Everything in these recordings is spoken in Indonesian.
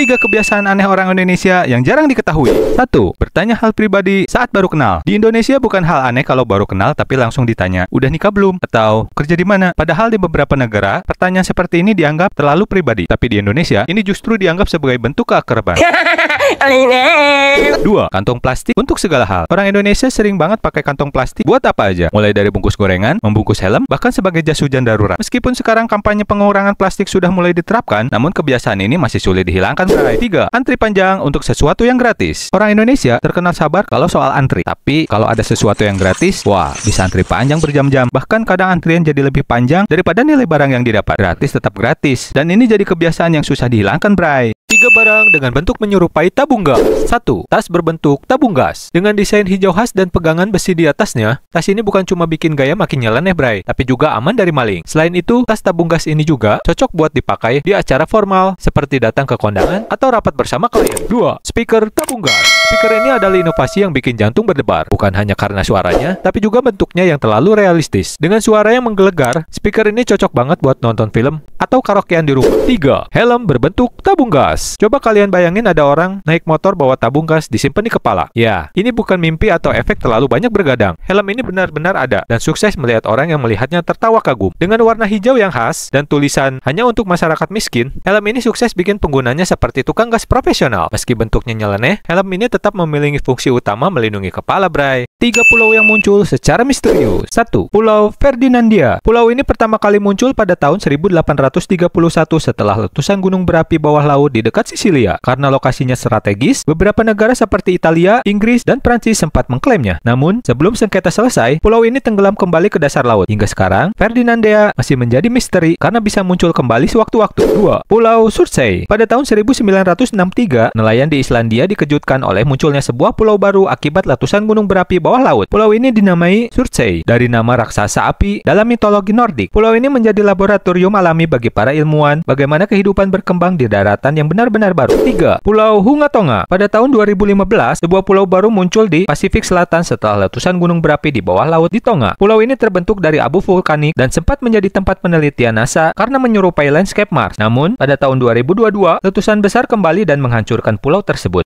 3 kebiasaan aneh orang Indonesia yang jarang diketahui. 1. Bertanya hal pribadi saat baru kenal. Di Indonesia bukan hal aneh kalau baru kenal tapi langsung ditanya, "Udah nikah belum?" Atau "Kerja di mana?" Padahal di beberapa negara, pertanyaan seperti ini dianggap terlalu pribadi. Tapi di Indonesia, ini justru dianggap sebagai bentuk keakraban. 2. Kantong plastik untuk segala hal. Orang Indonesia sering banget pakai kantong plastik buat apa aja. Mulai dari bungkus gorengan, membungkus helm, bahkan sebagai jas hujan darurat. Meskipun sekarang kampanye pengurangan plastik sudah mulai diterapkan, namun kebiasaan ini masih sulit dihilangkan. 3. Antri panjang untuk sesuatu yang gratis. Orang Indonesia terkenal sabar kalau soal antri. Tapi kalau ada sesuatu yang gratis, wah, bisa antri panjang berjam-jam. Bahkan kadang antrian jadi lebih panjang daripada nilai barang yang didapat. Gratis tetap gratis. Dan ini jadi kebiasaan yang susah dihilangkan, Bray. 3 barang dengan bentuk menyerupai tabung gas. 1. Tas berbentuk tabung gas. Dengan desain hijau khas dan pegangan besi di atasnya, tas ini bukan cuma bikin gaya makin nyeleneh, Bray, tapi juga aman dari maling. Selain itu, tas tabung gas ini juga cocok buat dipakai di acara formal, seperti datang ke kondangan atau rapat bersama klien. 2. Speaker tabung gas. Speaker ini adalah inovasi yang bikin jantung berdebar. Bukan hanya karena suaranya, tapi juga bentuknya yang terlalu realistis. Dengan suara yang menggelegar, speaker ini cocok banget buat nonton film atau karaokean di rumah. 3. Helm berbentuk tabung gas. Coba kalian bayangin ada orang naik motor bawa tabung gas disimpan di kepala. Ya, ini bukan mimpi atau efek terlalu banyak bergadang. Helm ini benar-benar ada dan sukses melihat orang yang melihatnya tertawa kagum. Dengan warna hijau yang khas dan tulisan hanya untuk masyarakat miskin, helm ini sukses bikin penggunanya seperti tukang gas profesional. Meski bentuknya nyeleneh, helm ini tetap memiliki fungsi utama melindungi kepala, Bray. 3 pulau yang muncul secara misterius. 1. Pulau Ferdinandia. Pulau ini pertama kali muncul pada tahun 1831 setelah letusan gunung berapi bawah laut di dekat Sisilia. Karena lokasinya strategis, beberapa negara seperti Italia, Inggris, dan Prancis sempat mengklaimnya. Namun, sebelum sengketa selesai, pulau ini tenggelam kembali ke dasar laut. Hingga sekarang, Ferdinandia masih menjadi misteri karena bisa muncul kembali sewaktu-waktu. 2. Pulau Surtsey. Pada tahun 1963, nelayan di Islandia dikejutkan oleh munculnya sebuah pulau baru akibat letusan gunung berapi bawah laut. Pulau ini dinamai Surtsey dari nama raksasa api dalam mitologi Nordik. Pulau ini menjadi laboratorium alami bagi para ilmuwan bagaimana kehidupan berkembang di daratan yang benar-benar baru. 3. Pulau Hunga Tonga. Pada tahun 2015, sebuah pulau baru muncul di Pasifik Selatan setelah letusan gunung berapi di bawah laut di Tonga. Pulau ini terbentuk dari abu vulkanik dan sempat menjadi tempat penelitian NASA karena menyerupai landscape Mars. Namun, pada tahun 2022, letusan besar kembali dan menghancurkan pulau tersebut.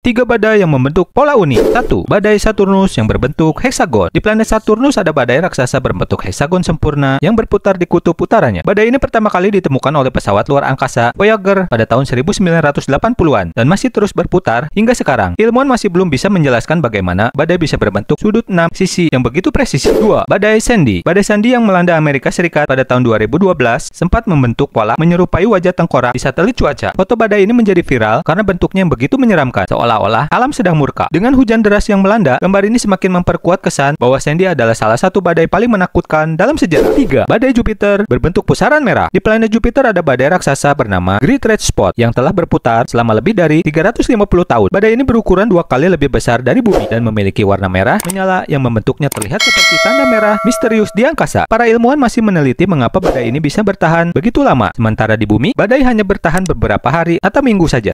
3 badai yang membentuk pola unik. 1. Badai Saturnus yang berbentuk heksagon. Di planet Saturnus ada badai raksasa berbentuk heksagon sempurna yang berputar di kutub utaranya. Badai ini pertama kali ditemukan oleh pesawat luar angkasa Voyager pada tahun 1980-an dan masih terus berputar hingga sekarang. Ilmuwan masih belum bisa menjelaskan bagaimana badai bisa berbentuk sudut 6 sisi yang begitu presisi. 2. Badai Sandy. Badai Sandy yang melanda Amerika Serikat pada tahun 2012 sempat membentuk pola menyerupai wajah tengkorak di satelit cuaca. Foto badai ini menjadi viral karena bentuknya yang begitu menyeramkan, seolah-olah alam sedang murka. Dengan hujan deras yang melanda, gambar ini semakin memperkuat kesan bahwa Sandy adalah salah satu badai paling menakutkan dalam sejarah. 3. Badai Jupiter berbentuk pusaran merah. Di planet Jupiter ada badai raksasa bernama Great Red Spot yang telah berputar selama lebih dari 350 tahun. Badai ini berukuran 2 kali lebih besar dari bumi dan memiliki warna merah menyala yang membentuknya terlihat seperti tanda merah misterius di angkasa. Para ilmuwan masih meneliti mengapa badai ini bisa bertahan begitu lama, sementara di bumi, badai hanya bertahan beberapa hari atau minggu saja.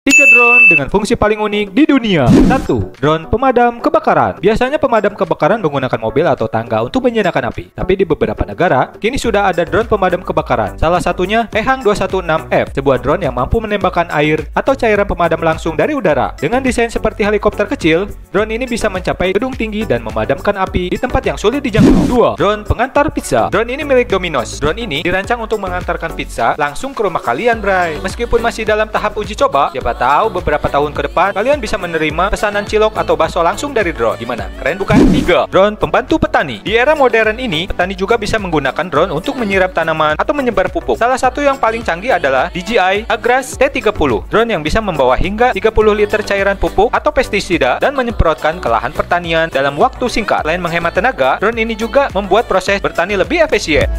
3 drone dengan fungsi paling unik di dunia. 1. Drone pemadam kebakaran. Biasanya pemadam kebakaran menggunakan mobil atau tangga untuk menyalakan api. Tapi di beberapa negara, kini sudah ada drone pemadam kebakaran. Salah satunya Ehang 216F, sebuah drone yang mampu menembakkan air atau cairan pemadam langsung dari udara. Dengan desain seperti helikopter kecil, drone ini bisa mencapai gedung tinggi dan memadamkan api di tempat yang sulit dijangkau. 2. Drone pengantar pizza. Drone ini milik Domino's. Drone ini dirancang untuk mengantarkan pizza langsung ke rumah kalian, Bray. Meskipun masih dalam tahap uji coba, tahu beberapa tahun ke depan kalian bisa menerima pesanan cilok atau bakso langsung dari drone. Gimana? Keren bukan? 3. Drone pembantu petani. Di era modern ini, petani juga bisa menggunakan drone untuk menyiram tanaman atau menyebar pupuk. Salah satu yang paling canggih adalah DJI Agras T30. Drone yang bisa membawa hingga 30 liter cairan pupuk atau pestisida dan menyemprotkan ke lahan pertanian dalam waktu singkat. Selain menghemat tenaga, drone ini juga membuat proses bertani lebih efisien.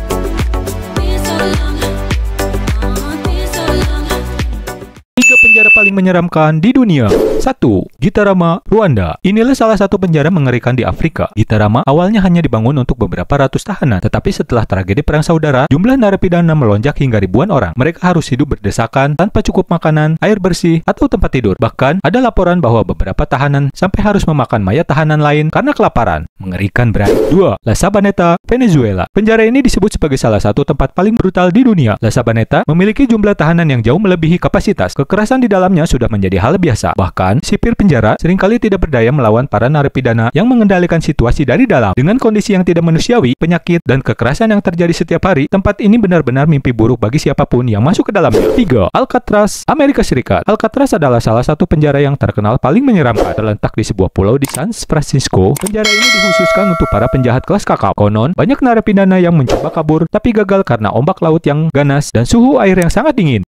Penjara paling menyeramkan di dunia. 1. Gitarama, Rwanda. Inilah salah satu penjara mengerikan di Afrika. Gitarama awalnya hanya dibangun untuk beberapa ratus tahanan, tetapi setelah tragedi Perang Saudara, jumlah narapidana melonjak hingga ribuan orang. Mereka harus hidup berdesakan, tanpa cukup makanan, air bersih, atau tempat tidur. Bahkan, ada laporan bahwa beberapa tahanan sampai harus memakan mayat tahanan lain karena kelaparan. Mengerikan, bray. 2. La Sabaneta, Venezuela. Penjara ini disebut sebagai salah satu tempat paling brutal di dunia. La Sabaneta memiliki jumlah tahanan yang jauh melebihi kapasitas. Kekerasan di dalamnya sudah menjadi hal biasa. Bahkan, sipir penjara seringkali tidak berdaya melawan para narapidana yang mengendalikan situasi dari dalam. Dengan kondisi yang tidak manusiawi, penyakit, dan kekerasan yang terjadi setiap hari, tempat ini benar-benar mimpi buruk bagi siapapun yang masuk ke dalamnya. 3. Alcatraz, Amerika Serikat. Alcatraz adalah salah satu penjara yang terkenal paling menyeramkan. Terletak di sebuah pulau di San Francisco, penjara ini dikhususkan untuk para penjahat kelas kakap. Konon, banyak narapidana yang mencoba kabur, tapi gagal karena ombak laut yang ganas dan suhu air yang sangat dingin.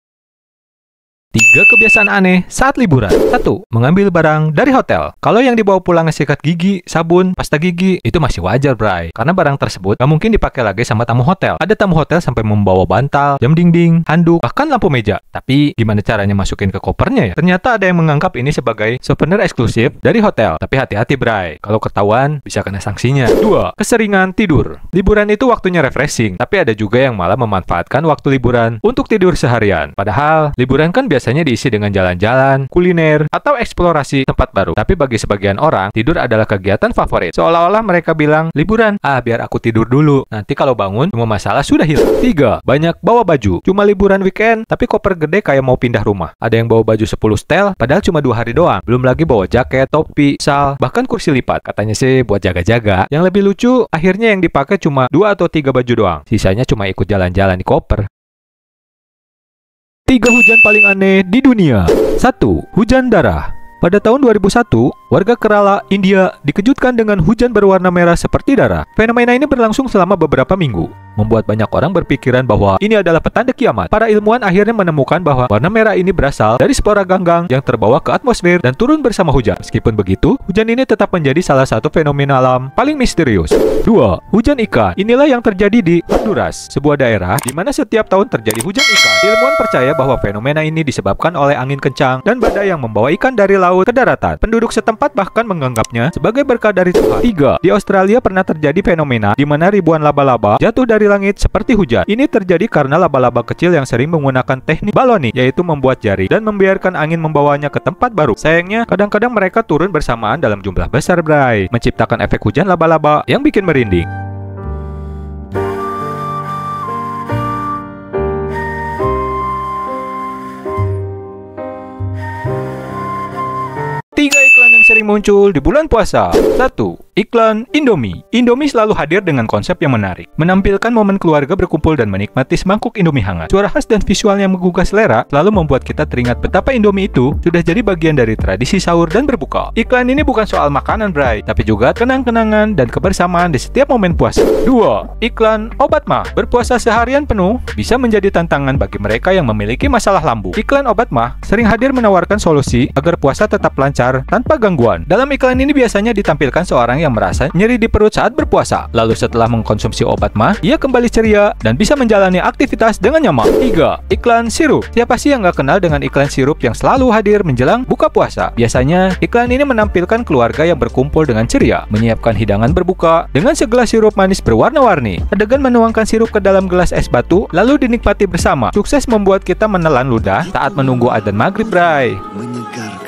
3 kebiasaan aneh saat liburan. 1. Mengambil barang dari hotel. Kalau yang dibawa pulang sikat gigi, sabun, pasta gigi, itu masih wajar, bray. Karena barang tersebut gak mungkin dipakai lagi sama tamu hotel. Ada tamu hotel sampai membawa bantal, jam dinding, handuk, bahkan lampu meja. Tapi, gimana caranya masukin ke kopernya ya? Ternyata ada yang menganggap ini sebagai souvenir eksklusif dari hotel. Tapi hati-hati, bray. Kalau ketahuan, bisa kena sanksinya. 2. Keseringan tidur. Liburan itu waktunya refreshing. Tapi ada juga yang malah memanfaatkan waktu liburan untuk tidur seharian. Padahal, liburan kan biasanya diisi dengan jalan-jalan, kuliner, atau eksplorasi tempat baru. Tapi bagi sebagian orang, tidur adalah kegiatan favorit. Seolah-olah mereka bilang, liburan, biar aku tidur dulu. Nanti kalau bangun, semua masalah sudah hilang. 3. Banyak bawa baju. Cuma liburan weekend, tapi koper gede kayak mau pindah rumah. Ada yang bawa baju 10 setel, padahal cuma 2 hari doang. Belum lagi bawa jaket, topi, sal, bahkan kursi lipat. Katanya sih buat jaga-jaga. Yang lebih lucu, akhirnya yang dipakai cuma 2 atau 3 baju doang. Sisanya cuma ikut jalan-jalan di koper. 3 hujan paling aneh di dunia. 1. Hujan darah. Pada tahun 2001, warga Kerala, India dikejutkan dengan hujan berwarna merah seperti darah. Fenomena ini berlangsung selama beberapa minggu, membuat banyak orang berpikiran bahwa ini adalah petanda kiamat. Para ilmuwan akhirnya menemukan bahwa warna merah ini berasal dari spora ganggang yang terbawa ke atmosfer dan turun bersama hujan. Meskipun begitu, hujan ini tetap menjadi salah satu fenomena alam paling misterius. 2. Hujan ikan. Inilah yang terjadi di Honduras, sebuah daerah di mana setiap tahun terjadi hujan ikan. Ilmuwan percaya bahwa fenomena ini disebabkan oleh angin kencang dan badai yang membawa ikan dari laut ke daratan. Penduduk setempat bahkan menganggapnya sebagai berkah dari Tuhan. 3. Di Australia pernah terjadi fenomena di mana ribuan laba-laba jatuh dari langit seperti hujan. Ini terjadi karena laba-laba kecil yang sering menggunakan teknik balonik, yaitu membuat jari dan membiarkan angin membawanya ke tempat baru. Sayangnya, kadang-kadang mereka turun bersamaan dalam jumlah besar, bray, menciptakan efek hujan laba-laba yang bikin merinding. Tiga iklan yang sering muncul di bulan puasa. 1. Iklan Indomie. Indomie selalu hadir dengan konsep yang menarik, menampilkan momen keluarga berkumpul dan menikmati semangkuk Indomie hangat. Suara khas dan visual yang menggugah selera selalu membuat kita teringat betapa Indomie itu sudah jadi bagian dari tradisi sahur dan berbuka. Iklan ini bukan soal makanan, bray, tapi juga kenang-kenangan dan kebersamaan di setiap momen puasa. 2. Iklan obat mah. Berpuasa seharian penuh bisa menjadi tantangan bagi mereka yang memiliki masalah lambung. Iklan obat mah sering hadir menawarkan solusi agar puasa tetap lancar tanpa gangguan. Dalam iklan ini biasanya ditampilkan seorang yang merasa nyeri di perut saat berpuasa. Lalu setelah mengkonsumsi obat mah, ia kembali ceria dan bisa menjalani aktivitas dengan nyaman. 3. Iklan sirup. Siapa sih yang gak kenal dengan iklan sirup yang selalu hadir menjelang buka puasa? Biasanya, iklan ini menampilkan keluarga yang berkumpul dengan ceria, menyiapkan hidangan berbuka dengan segelas sirup manis berwarna-warni. Adegan menuangkan sirup ke dalam gelas es batu, lalu dinikmati bersama. Sukses membuat kita menelan ludah saat menunggu adzan maghrib, bray. Menyegarkan.